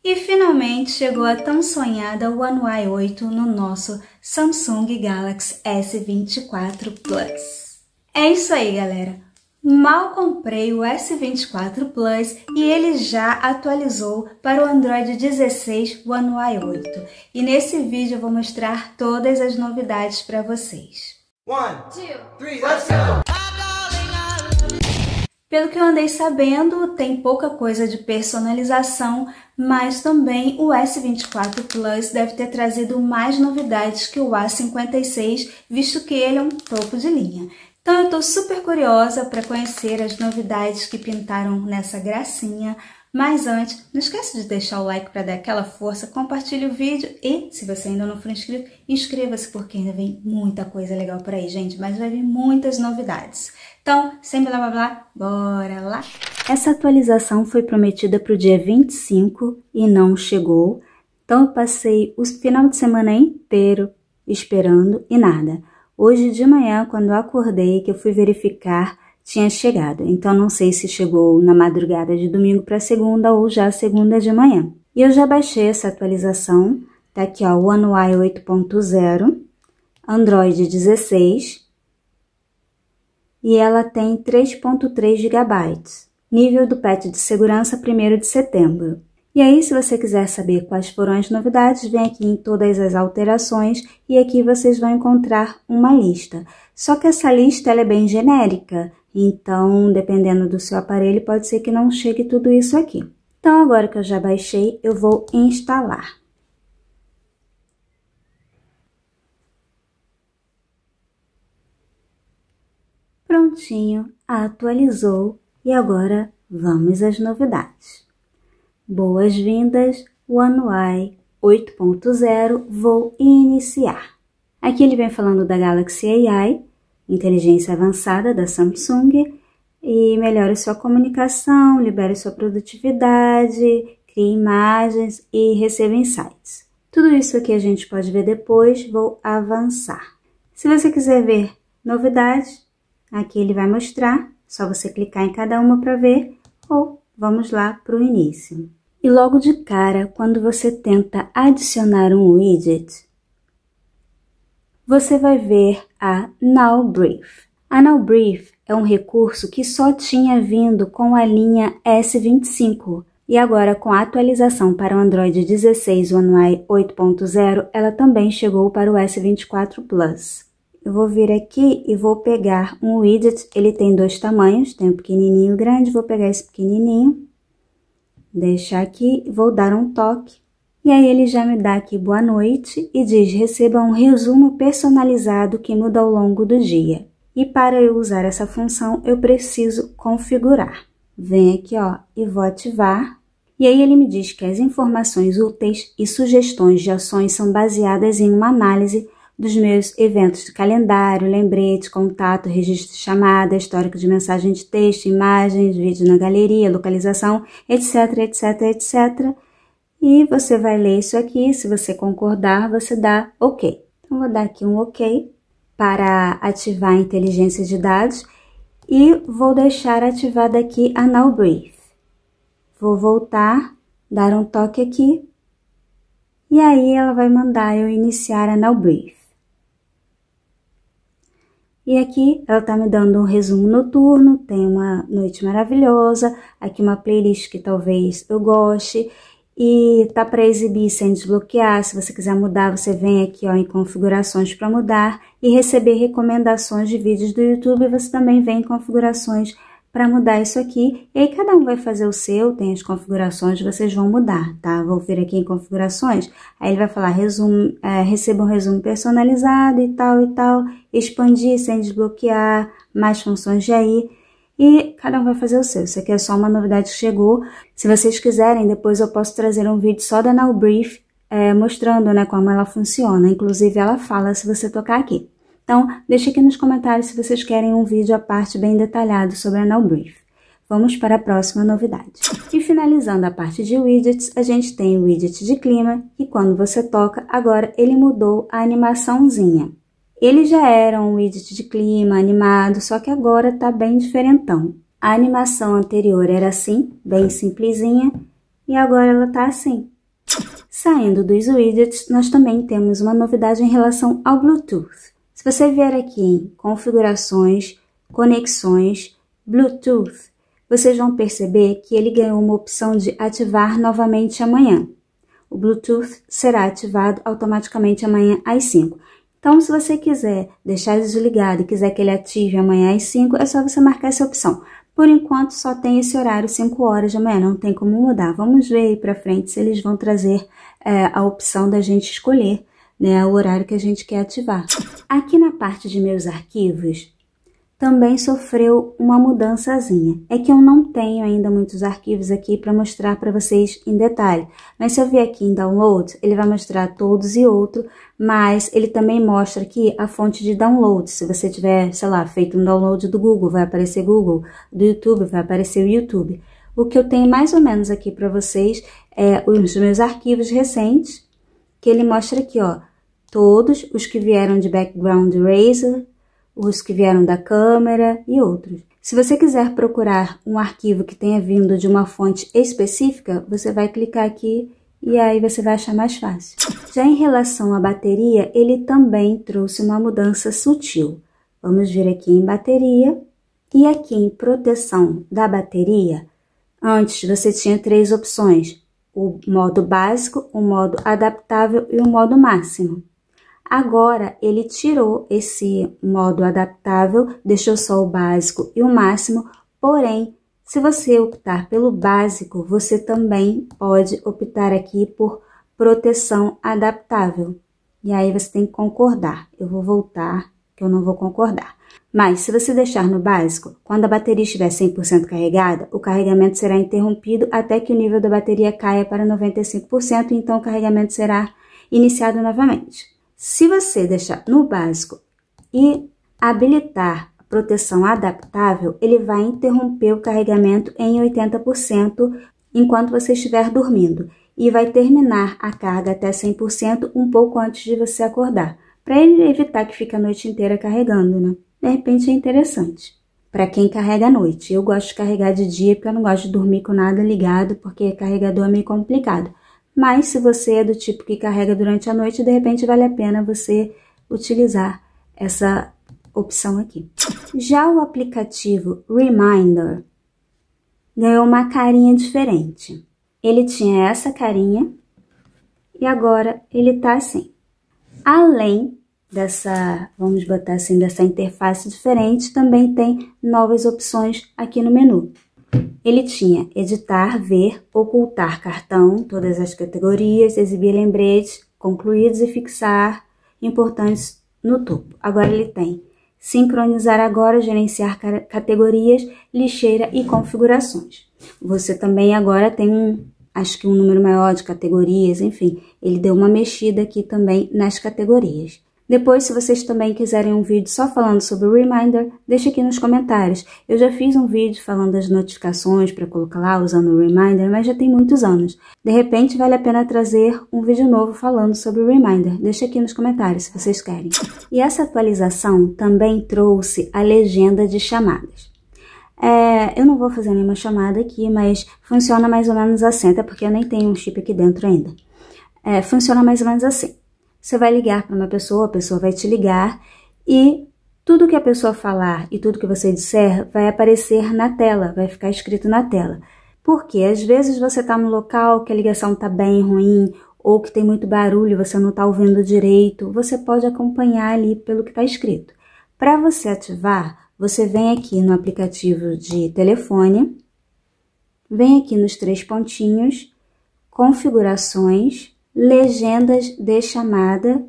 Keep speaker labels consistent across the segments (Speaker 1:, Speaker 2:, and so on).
Speaker 1: E finalmente chegou a tão sonhada One UI 8 no nosso Samsung Galaxy S24 Plus. É isso aí, galera! Mal comprei o S24 Plus e ele já atualizou para o Android 16 One UI 8. E nesse vídeo eu vou mostrar todas as novidades para vocês.
Speaker 2: 1, 2, 3, let's go!
Speaker 1: Pelo que eu andei sabendo, tem pouca coisa de personalização, mas também o S24 Plus deve ter trazido mais novidades que o A56, visto que ele é um topo de linha. Então eu estou super curiosa para conhecer as novidades que pintaram nessa gracinha. Mas antes, não esquece de deixar o like para dar aquela força, compartilhe o vídeo e, se você ainda não for inscrito, inscreva-se porque ainda vem muita coisa legal por aí, gente, mas vai vir muitas novidades. Então, sem blá blá blá, bora lá! Essa atualização foi prometida para o dia 25 e não chegou, então eu passei o final de semana inteiro esperando e nada. Hoje de manhã, quando eu acordei, que eu fui verificar, tinha chegado, então não sei se chegou na madrugada de domingo para segunda ou já segunda de manhã. E eu já baixei essa atualização, tá aqui ó, One UI 8.0, Android 16, e ela tem 3.3 GB, nível do patch de segurança 1º de setembro. E aí, se você quiser saber quais foram as novidades, vem aqui em todas as alterações e aqui vocês vão encontrar uma lista. Só que essa lista ela é bem genérica, então, dependendo do seu aparelho, pode ser que não chegue tudo isso aqui. Então, agora que eu já baixei, eu vou instalar. Prontinho, atualizou e agora vamos às novidades. Boas-vindas, One UI 8.0, vou iniciar. Aqui ele vem falando da Galaxy AI, inteligência avançada da Samsung, e melhore sua comunicação, libere sua produtividade, crie imagens e receba insights. Tudo isso aqui a gente pode ver depois, vou avançar. Se você quiser ver novidades, aqui ele vai mostrar, só você clicar em cada uma para ver, ou vamos lá para o início. E logo de cara, quando você tenta adicionar um widget, você vai ver a Now Brief. A Now Brief é um recurso que só tinha vindo com a linha S25 e agora com a atualização para o Android 16 One UI 8.0, ela também chegou para o S24 Plus. Eu vou vir aqui e vou pegar um widget, ele tem dois tamanhos, tem um pequenininho e o grande, vou pegar esse pequenininho, deixar aqui, vou dar um toque. E aí ele já me dá aqui boa noite e diz, receba um resumo personalizado que muda ao longo do dia. E para eu usar essa função, eu preciso configurar. Venho aqui ó, e vou ativar. E aí ele me diz que as informações úteis e sugestões de ações são baseadas em uma análise dos meus eventos de calendário, lembrete, contato, registro de chamada, histórico de mensagem de texto, imagens, vídeo na galeria, localização, etc, etc, etc. E você vai ler isso aqui, se você concordar, você dá OK. Então, vou dar aqui um OK para ativar a inteligência de dados e vou deixar ativada aqui a Now Brief. Vou voltar, dar um toque aqui e aí ela vai mandar eu iniciar a Now Brief. E aqui ela tá me dando um resumo noturno, tem uma noite maravilhosa, aqui uma playlist que talvez eu goste, e tá para exibir sem desbloquear. Se você quiser mudar, você vem aqui ó, em configurações para mudar e receber recomendações de vídeos do YouTube, você também vem em configurações para mudar isso aqui, e aí cada um vai fazer o seu, tem as configurações, vocês vão mudar, tá? Vou vir aqui em configurações, aí ele vai falar resumo, receba um resumo personalizado e tal, expandir sem desbloquear, mais funções de aí, e cada um vai fazer o seu. Isso aqui é só uma novidade que chegou. Se vocês quiserem, depois eu posso trazer um vídeo só da Now Brief, mostrando né, como ela funciona, inclusive ela fala se você tocar aqui. Então, deixe aqui nos comentários se vocês querem um vídeo à parte bem detalhado sobre a Now Brief. Vamos para a próxima novidade. E finalizando a parte de widgets, a gente tem o widget de clima, e quando você toca, agora ele mudou a animaçãozinha. Ele já era um widget de clima animado, só que agora tá bem diferentão. A animação anterior era assim, bem simplesinha, e agora ela tá assim. Saindo dos widgets, nós também temos uma novidade em relação ao Bluetooth. Se você vier aqui em configurações, conexões, Bluetooth, vocês vão perceber que ele ganhou uma opção de ativar novamente amanhã. O Bluetooth será ativado automaticamente amanhã às 5. Então, se você quiser deixar desligado e quiser que ele ative amanhã às 5, é só você marcar essa opção. Por enquanto, só tem esse horário, 5 horas de manhã, não tem como mudar. Vamos ver aí pra frente se eles vão trazer a opção da gente escolher, né, o horário que a gente quer ativar. Aqui na parte de meus arquivos, também sofreu uma mudançazinha. É que eu não tenho ainda muitos arquivos aqui para mostrar para vocês em detalhe. Mas se eu vier aqui em Download, ele vai mostrar todos e outro, mas ele também mostra aqui a fonte de download. Se você tiver, sei lá, feito um download do Google, vai aparecer Google, do YouTube, vai aparecer o YouTube. O que eu tenho mais ou menos aqui para vocês é os meus arquivos recentes, que ele mostra aqui, ó, todos os que vieram de Background Eraser, os que vieram da câmera e outros. Se você quiser procurar um arquivo que tenha vindo de uma fonte específica, você vai clicar aqui e aí você vai achar mais fácil. Já em relação à bateria, ele também trouxe uma mudança sutil. Vamos vir aqui em bateria e aqui em proteção da bateria. Antes você tinha 3 opções: o modo básico, o modo adaptável e o modo máximo. Agora, ele tirou esse modo adaptável, deixou só o básico e o máximo, porém, se você optar pelo básico, você também pode optar aqui por proteção adaptável. E aí você tem que concordar. Eu vou voltar, que eu não vou concordar. Mas, se você deixar no básico, quando a bateria estiver 100% carregada, o carregamento será interrompido até que o nível da bateria caia para 95%, então o carregamento será iniciado novamente. Se você deixar no básico e habilitar a proteção adaptável, ele vai interromper o carregamento em 80% enquanto você estiver dormindo e vai terminar a carga até 100% um pouco antes de você acordar, para ele evitar que fique a noite inteira carregando, né? De repente é interessante. Para quem carrega à noite. Eu gosto de carregar de dia porque eu não gosto de dormir com nada ligado, porque carregador é meio complicado. Mas se você é do tipo que carrega durante a noite, de repente vale a pena você utilizar essa opção aqui. Já o aplicativo Reminder ganhou uma carinha diferente. Ele tinha essa carinha e agora ele tá assim. Além dessa, vamos botar assim, dessa interface diferente, também tem novas opções aqui no menu. Ele tinha editar, ver, ocultar cartão, todas as categorias, exibir lembretes, concluídos e fixar importantes no topo. Agora ele tem sincronizar agora, gerenciar categorias, lixeira e configurações. Você também agora tem acho que um número maior de categorias, enfim, ele deu uma mexida aqui também nas categorias. Depois, se vocês também quiserem um vídeo só falando sobre o Reminder, deixa aqui nos comentários. Eu já fiz um vídeo falando das notificações para colocar lá usando o Reminder, mas já tem muitos anos. De repente, vale a pena trazer um vídeo novo falando sobre o Reminder. Deixa aqui nos comentários se vocês querem. E essa atualização também trouxe a legenda de chamadas. Eu não vou fazer nenhuma chamada aqui, mas funciona mais ou menos assim, até porque eu nem tenho um chip aqui dentro ainda. Funciona mais ou menos assim. Você vai ligar para uma pessoa, a pessoa vai te ligar e tudo que a pessoa falar e tudo que você disser vai aparecer na tela, vai ficar escrito na tela. Porque às vezes você está no local que a ligação está bem ruim ou que tem muito barulho, você não está ouvindo direito, você pode acompanhar ali pelo que está escrito. Para você ativar, você vem aqui no aplicativo de telefone, vem aqui nos 3 pontinhos, configurações, legendas de chamada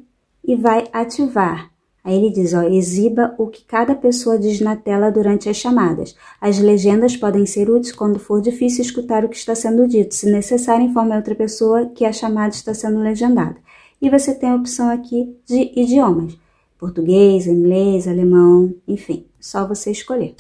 Speaker 1: e vai ativar. Aí ele diz, ó, exiba o que cada pessoa diz na tela durante as chamadas. As legendas podem ser úteis quando for difícil escutar o que está sendo dito. Se necessário, informe a outra pessoa que a chamada está sendo legendada. E você tem a opção aqui de idiomas. Português, inglês, alemão, enfim, só você escolher.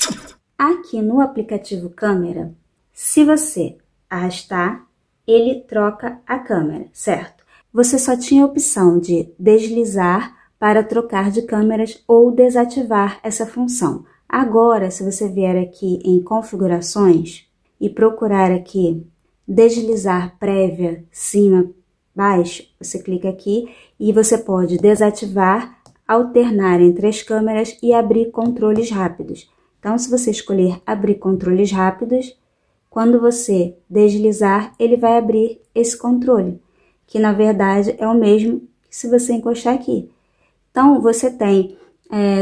Speaker 1: Aqui no aplicativo câmera, se você arrastar, ele troca a câmera, certo? Você só tinha a opção de deslizar para trocar de câmeras ou desativar essa função. Agora, se você vier aqui em configurações e procurar aqui deslizar prévia, cima, baixo, você clica aqui e você pode desativar, alternar entre as câmeras e abrir controles rápidos. Então, se você escolher abrir controles rápidos, quando você deslizar, ele vai abrir esse controle, que na verdade é o mesmo que se você encostar aqui. Então, você tem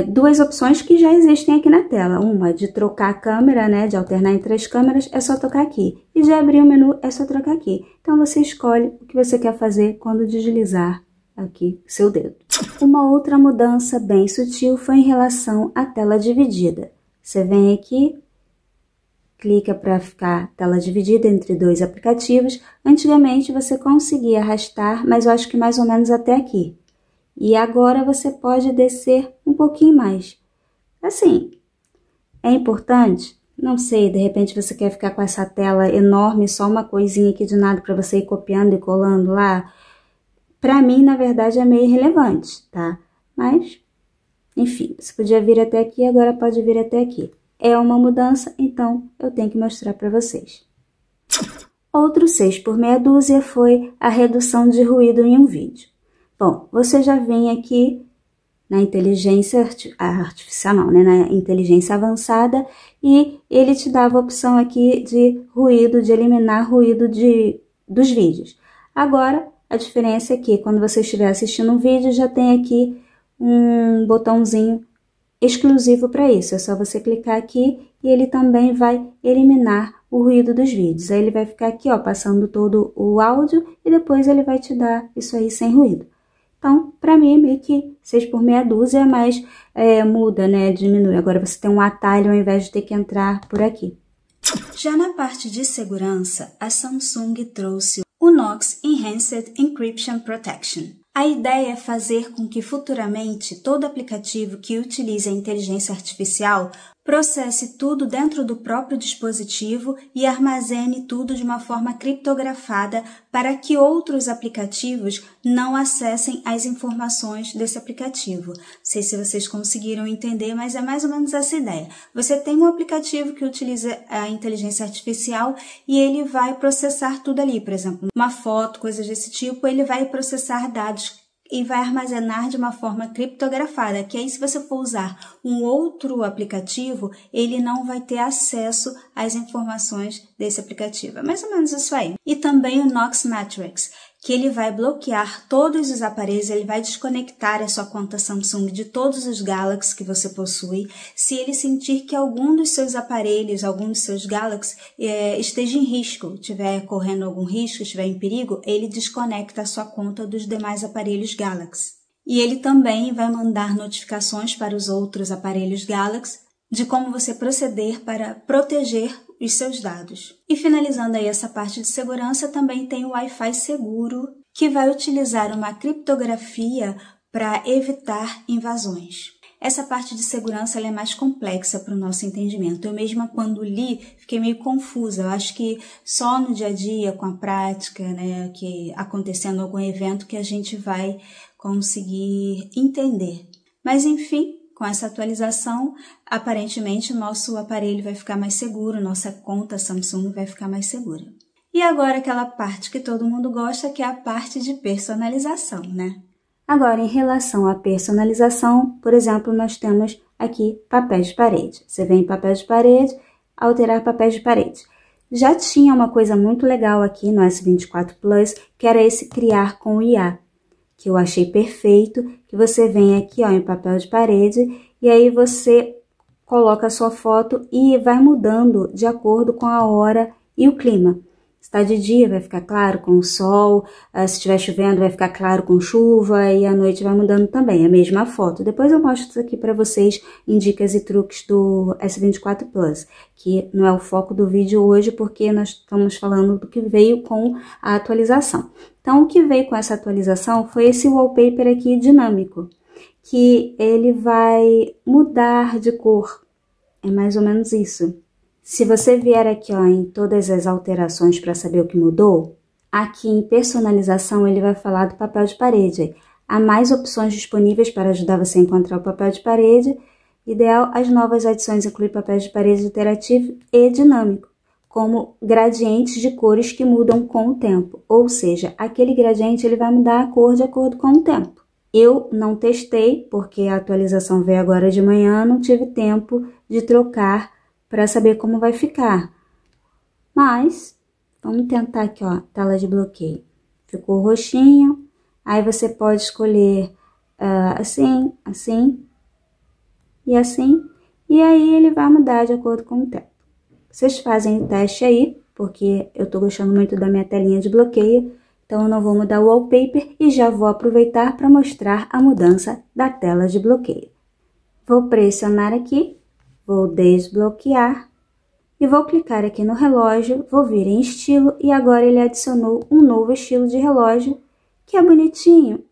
Speaker 1: duas opções que já existem aqui na tela. Uma de trocar a câmera, né, de alternar entre as câmeras, é só tocar aqui. E de abrir o menu, é só trocar aqui. Então, você escolhe o que você quer fazer quando deslizar aqui o seu dedo. Uma outra mudança bem sutil foi em relação à tela dividida. Você vem aqui, clica para ficar tela dividida entre dois aplicativos. Antigamente, você conseguia arrastar, mas eu acho que mais ou menos até aqui. E agora você pode descer um pouquinho mais. Assim, é importante? Não sei, de repente você quer ficar com essa tela enorme, só uma coisinha aqui de nada para você ir copiando e colando lá. Para mim, na verdade, é meio irrelevante, tá? Mas, enfim, você podia vir até aqui, agora pode vir até aqui. É uma mudança, então eu tenho que mostrar para vocês. Outro 6 por meia dúzia foi a redução de ruído em um vídeo. Bom, você já vem aqui na inteligência artificial, não, né? Na inteligência avançada, e ele te dava a opção aqui de ruído, de eliminar ruído dos vídeos. Agora, a diferença é que quando você estiver assistindo um vídeo, já tem aqui um botãozinho exclusivo para isso. É só você clicar aqui e ele também vai eliminar o ruído dos vídeos. Aí ele vai ficar aqui, ó, passando todo o áudio e depois ele vai te dar isso aí sem ruído. Então, para mim, é meio que 6 por meia dúzia, mas muda, né? Diminui. Agora você tem um atalho ao invés de ter que entrar por aqui. Já na parte de segurança, a Samsung trouxe o Knox Enhanced Encryption Protection. A ideia é fazer com que futuramente todo aplicativo que utilize a inteligência artificial processe tudo dentro do próprio dispositivo e armazene tudo de uma forma criptografada para que outros aplicativos não acessem as informações desse aplicativo. Não sei se vocês conseguiram entender, mas é mais ou menos essa ideia. Você tem um aplicativo que utiliza a inteligência artificial e ele vai processar tudo ali, por exemplo, uma foto, coisas desse tipo, ele vai processar dados e vai armazenar de uma forma criptografada, que aí se você for usar um outro aplicativo, ele não vai ter acesso às informações desse aplicativo. É mais ou menos isso aí. E também o Knox Matrix, que ele vai bloquear todos os aparelhos, ele vai desconectar a sua conta Samsung de todos os Galaxy que você possui. Se ele sentir que algum dos seus aparelhos, algum dos seus Galaxy esteja em risco, estiver correndo algum risco, estiver em perigo, ele desconecta a sua conta dos demais aparelhos Galaxy. E ele também vai mandar notificações para os outros aparelhos Galaxy de como você proceder para proteger os seus dados. E finalizando aí essa parte de segurança, também tem o Wi-Fi seguro, que vai utilizar uma criptografia para evitar invasões. Essa parte de segurança ela é mais complexa para o nosso entendimento. Eu mesma, quando li, fiquei meio confusa. Eu acho que só no dia a dia, com a prática, né, que acontecendo algum evento, que a gente vai conseguir entender. Mas, enfim, com essa atualização, aparentemente, o nosso aparelho vai ficar mais seguro, nossa conta Samsung vai ficar mais segura. E agora aquela parte que todo mundo gosta, que é a parte de personalização, né? Agora, em relação à personalização, por exemplo, nós temos aqui papéis de parede. Você vem em papel de parede, alterar papéis de parede. Já tinha uma coisa muito legal aqui no S24 Plus, que era esse criar com IA, que eu achei perfeito, que você vem aqui, ó, em papel de parede, e aí você coloca a sua foto e vai mudando de acordo com a hora e o clima. Se está de dia, vai ficar claro com o sol, se estiver chovendo, vai ficar claro com chuva, e à noite vai mudando também, a mesma foto. Depois eu mostro isso aqui para vocês em dicas e truques do S24 Plus, que não é o foco do vídeo hoje, porque nós estamos falando do que veio com a atualização. Então, o que veio com essa atualização foi esse wallpaper aqui dinâmico, que ele vai mudar de cor. É mais ou menos isso. Se você vier aqui, ó, em todas as alterações para saber o que mudou, aqui em personalização ele vai falar do papel de parede. Há mais opções disponíveis para ajudar você a encontrar o papel de parede. Ideal, as novas adições incluem papéis de parede interativo e dinâmico. como gradientes de cores que mudam com o tempo, ou seja, aquele gradiente ele vai mudar a cor de acordo com o tempo. Eu não testei, porque a atualização veio agora de manhã, não tive tempo de trocar para saber como vai ficar. Mas, vamos tentar aqui, ó, tela de bloqueio. Ficou roxinho, aí você pode escolher assim, assim e assim, e aí ele vai mudar de acordo com o tempo. Vocês fazem o teste aí, porque eu tô gostando muito da minha telinha de bloqueio, então eu não vou mudar o wallpaper e já vou aproveitar para mostrar a mudança da tela de bloqueio. Vou pressionar aqui, vou desbloquear e vou clicar aqui no relógio, vou vir em estilo e agora ele adicionou um novo estilo de relógio, que é bonitinho,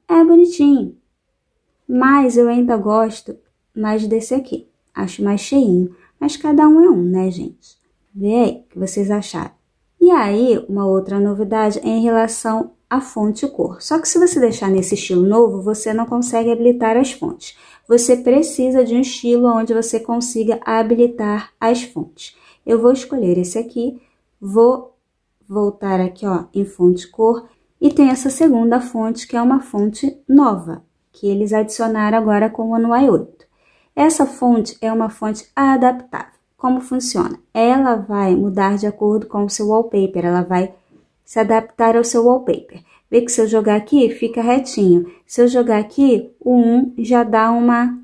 Speaker 1: mas eu ainda gosto mais desse aqui, acho mais cheinho, mas cada um é um, né, gente? Vê aí o que vocês acharam. E aí, uma outra novidade é em relação à fonte e cor. Só que se você deixar nesse estilo novo, você não consegue habilitar as fontes. Você precisa de um estilo onde você consiga habilitar as fontes. Eu vou escolher esse aqui, vou voltar aqui, ó, em fonte e cor, e tem essa segunda fonte, que é uma fonte nova, que eles adicionaram agora com o One UI 8. Essa fonte é uma fonte adaptável. Como funciona? Ela vai mudar de acordo com o seu wallpaper, ela vai se adaptar ao seu wallpaper. Vê que se eu jogar aqui, fica retinho. Se eu jogar aqui, o 1 já dá uma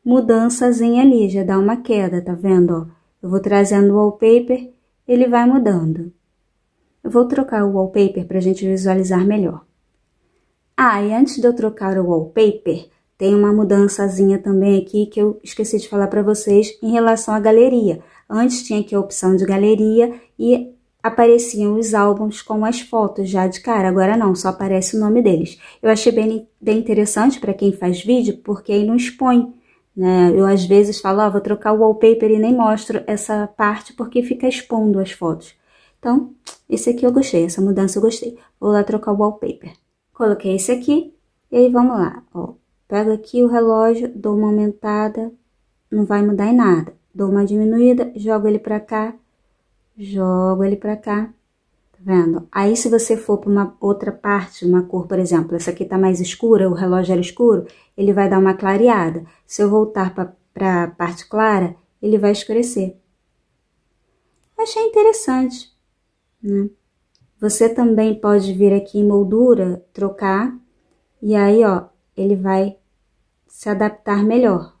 Speaker 1: mudançazinha ali, já dá uma queda, tá vendo? Ó, eu vou trazendo o wallpaper, ele vai mudando. Eu vou trocar o wallpaper para a gente visualizar melhor. Ah, e antes de eu trocar o wallpaper, tem uma mudançazinha também aqui que eu esqueci de falar para vocês em relação à galeria. Antes tinha aqui a opção de galeria e apareciam os álbuns com as fotos já de cara. Agora não, só aparece o nome deles. Eu achei bem interessante para quem faz vídeo, porque aí não expõe, né? Eu às vezes falo, ó, vou trocar o wallpaper e nem mostro essa parte porque fica expondo as fotos. Então, esse aqui eu gostei, essa mudança eu gostei. Vou lá trocar o wallpaper. Coloquei esse aqui e aí vamos lá, ó. Pego aqui o relógio, dou uma aumentada, não vai mudar em nada. Dou uma diminuída, jogo ele pra cá, jogo ele pra cá, tá vendo? Aí se você for para uma outra parte, uma cor, por exemplo, essa aqui tá mais escura, o relógio era escuro, ele vai dar uma clareada. Se eu voltar pra parte clara, ele vai escurecer. Achei interessante, né? Você também pode vir aqui em moldura, trocar, e aí, ó, ele vai se adaptar melhor.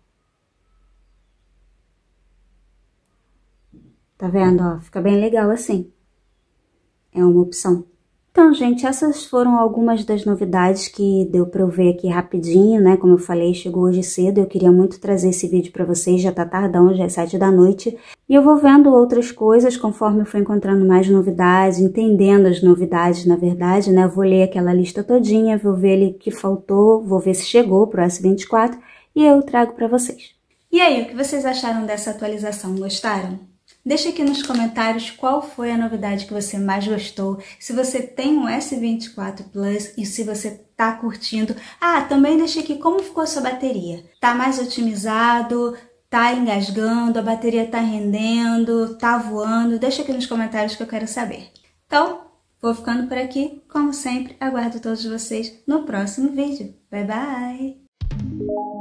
Speaker 1: Tá vendo, ó? Fica bem legal assim. É uma opção. Então, gente, essas foram algumas das novidades que deu pra eu ver aqui rapidinho, né? Como eu falei, chegou hoje cedo, eu queria muito trazer esse vídeo pra vocês, já tá tardão, já é 7 da noite. E eu vou vendo outras coisas conforme eu for encontrando mais novidades, entendendo as novidades, na verdade, né? Eu vou ler aquela lista todinha, vou ver ali o que faltou, vou ver se chegou pro S24 e eu trago pra vocês.
Speaker 3: E aí, o que vocês acharam dessa atualização? Gostaram? Deixa aqui nos comentários qual foi a novidade que você mais gostou, se você tem um S24 Plus e se você tá curtindo. Ah, também deixa aqui como ficou a sua bateria. Tá mais otimizado? Tá engasgando? A bateria tá rendendo? Tá voando? Deixa aqui nos comentários que eu quero saber. Então, vou ficando por aqui. Como sempre, aguardo todos vocês no próximo vídeo. Bye, bye!